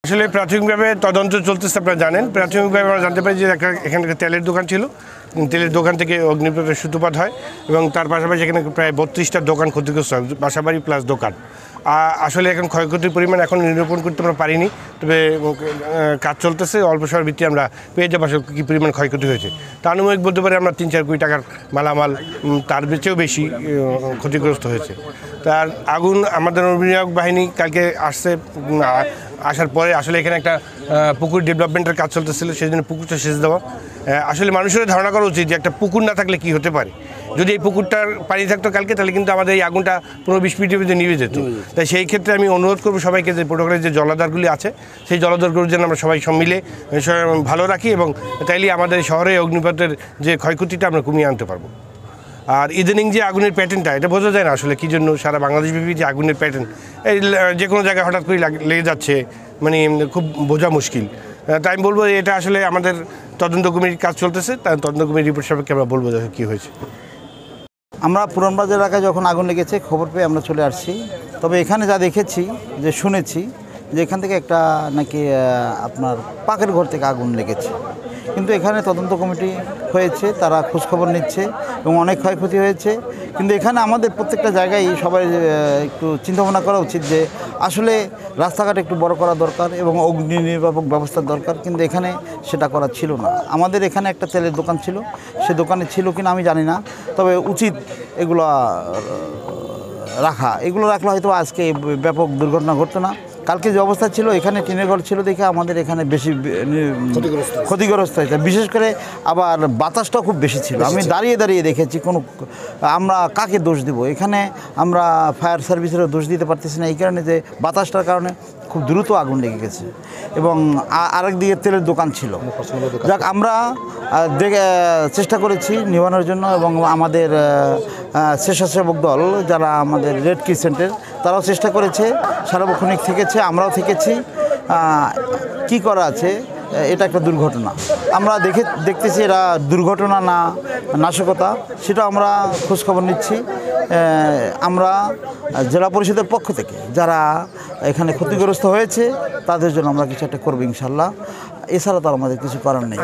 আসলে প্রাথমিকভাবে তদন্ত চলতেছে, আপনারা জানেন। প্রাথমিকভাবে আমরা জানতে পারি যে এখানে তেলের দোকান ছিল, তেলের দোকান থেকে অগ্নিকাণ্ডের সূত্রপাত হয় এবং তার পাশাপাশি এখানে প্রায় 32টা দোকান ক্ষতিগ্রস্ত হয়, বাসাবাড়ি প্লাস দোকান। আসলে এখন ক্ষয়ক্ষতির পরিমাণ এখন নিরূপণ করতে আমরা পারিনি, তবে কাজ চলতেছে, অল্প সময়ের ভিত্তিতে আমরা পেয়ে যাবো আসলে কী পরিমাণ ক্ষয়ক্ষতি হয়েছে। তা আনুমানিক বলতে পারি আমরা 3-4 কোটি টাকার মালামাল তার চেয়েও বেশি ক্ষতিগ্রস্ত হয়েছে। তার আগুন আমাদের অগ্নিনির্বাপক বাহিনী কালকে আসার পরে আসলে এখানে একটা পুকুর ডেভেলপমেন্টের কাজ চলতেছিল, সেই জন্য পুকুরটা সেচ দেওয়া। আসলে মানুষের ধারণা করা উচিত যে একটা পুকুর না থাকলে কি হতে পারে। যদি এই পুকুরটার পানি থাকতো কালকে, তাহলে কিন্তু আমাদের এই আগুনটা 15-20 মিনিটের ভিতরে নিভে যেত। তাই সেই ক্ষেত্রে আমি অনুরোধ করবো সবাইকে যে প্রোটোকলের যে জলাধারগুলি আছে সেই জলাধারগুলো যেন আমরা সবাই মিলে ভালো রাখি, এবং তাইলে আমাদের শহরে অগ্নিপথের যে ক্ষয়ক্ষতিটা আমরা কমিয়ে আনতে পারবো। আর ইদানিং যে আগুনের প্যাটার্নটা, এটা বোঝা যায় না আসলে কী জন্য সারা বাংলাদেশব্যাপী যে আগুনের প্যাটার্ন, এই যে কোনো জায়গায় হঠাৎ করে লেগে যাচ্ছে, মানে খুব বোঝা মুশকিল। তাই আমি বলবো এটা আসলে আমাদের তদন্ত কমিটির কাজ চলতেছে, তাই তদন্ত কমিটির রিপোর্ট সাপেক্ষে আমরা বলবো যে কী হয়েছে। আমরা পুরানবাজার এলাকায় যখন আগুন লেগেছে খবর পেয়ে আমরা চলে আসছি। তবে এখানে যা দেখেছি, যে শুনেছি যে এখান থেকে একটা নাকি আপনার পাকের ঘর থেকে আগুন লেগেছে, কিন্তু এখানে তদন্ত কমিটি হয়েছে, তারা খোঁজখবর নিচ্ছে এবং অনেক ক্ষয়ক্ষতি হয়েছে। কিন্তু এখানে আমাদের প্রত্যেকটা জায়গায় সবাই একটু চিন্তাভাবনা করা উচিত যে আসলে রাস্তাঘাট একটু বড় করা দরকার এবং অগ্নি নির্বাপক ব্যবস্থার দরকার, কিন্তু এখানে সেটা করা ছিল না। আমাদের এখানে একটা তেলের দোকান ছিল, সে দোকানে ছিল কিনা আমি জানি না, তবে উচিত এগুলো রাখা। এগুলো রাখলে হয়তো আজকে ব্যাপক দুর্ঘটনা ঘটতো না। কালকে যে অবস্থা ছিল, এখানে টিনের ঘর ছিল দেখে আমাদের এখানে বেশি ক্ষতিগ্রস্ত হয়েছে। বিশেষ করে আবার বাতাসটাও খুব বেশি ছিল, আমি দাঁড়িয়ে দাঁড়িয়ে দেখেছি। আমরা কাকে দোষ দিব? এখানে আমরা ফায়ার সার্ভিসেরও দোষ দিতে পারতেছি না, এই কারণে যে বাতাসটার কারণে খুব দ্রুত আগুন লেগে গেছে। এবং আরেক দিকে তেলের দোকান ছিল। যাক, আমরা চেষ্টা করেছি নিবানোর জন্য, এবং আমাদের স্বেচ্ছাসেবক দল যারা আমাদের রেড ক্রিসেন্টের, তারাও চেষ্টা করেছে, সার্বক্ষণিক থেকেছে, আমরাও থেকেছি। কি করা আছে, এটা একটা দুর্ঘটনা। আমরা দেখতেছি এরা দুর্ঘটনা না নাশকতা, সেটা আমরা খোঁজখবর নিচ্ছি। আমরা জেলা পরিষদের পক্ষ থেকে যারা এখানে ক্ষতিগ্রস্ত হয়েছে তাদের জন্য আমরা কিছু একটা করবো ইনশাল্লাহ। এছাড়া তো আমাদের কিছু করার নেই।